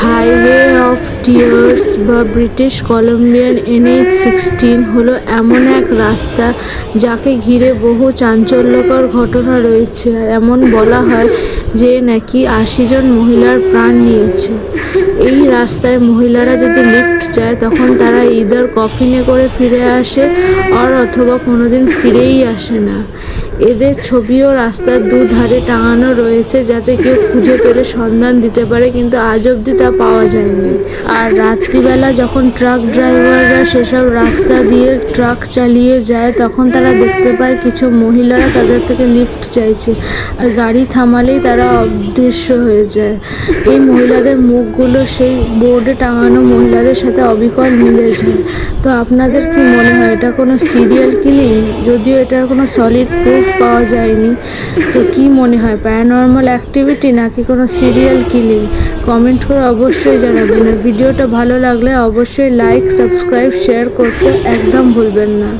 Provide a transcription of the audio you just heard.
Highway of tears বা British Colombian NH-16 হলো এমন এক রাস্তা যাকে ঘিরে বহু চাঞ্চল্যকর ঘটনা রয়েছে। আর এমন বলা হয় যে নাকি 80 জন মহিলার প্রাণ নিয়েছে। এই রাস্তায় মহিলারা যদি লিফট চায় তখন তারা ইদার কফিনে করে ফিরে আসে আর অথবা কোনোদিন ফিরেই আসে না। এদের ছবিও রাস্তার দুধারে টাঙানো রয়েছে যাতে কেউ খুঁজে পেলে সন্ধান দিতে পারে, কিন্তু আজ অবধি তা পাওয়া যায়নি। আর রাত্রিবেলা যখন ট্রাক ড্রাইভাররা সেসব রাস্তা দিয়ে ট্রাক চালিয়ে যায় তখন তারা দেখতে পায় কিছু মহিলারা তাদের থেকে লিফট চাইছে, আর গাড়ি থামালেই তারা অদৃশ্য হয়ে যায়। এই মহিলাদের মুখগুলো সেই বোর্ডে টাঙানো মহিলাদের সাথে অবিকল মিলে যায়। তো আপনাদের কি মনে হয় এটা কোনো সিরিয়াল কিলিং? যদিও এটার কোনো সলিড প্রুফ পাওয়া যায়নি, তো কি মনে হয় প্যারানর্মাল অ্যাক্টিভিটি নাকি কোনো সিরিয়াল কিলিং? কমেন্ট করে অবশ্যই জানাবেন। আর ভিডিওটা ভালো লাগলে অবশ্যই লাইক, সাবস্ক্রাইব, শেয়ার করতে একদম ভুলবেন না।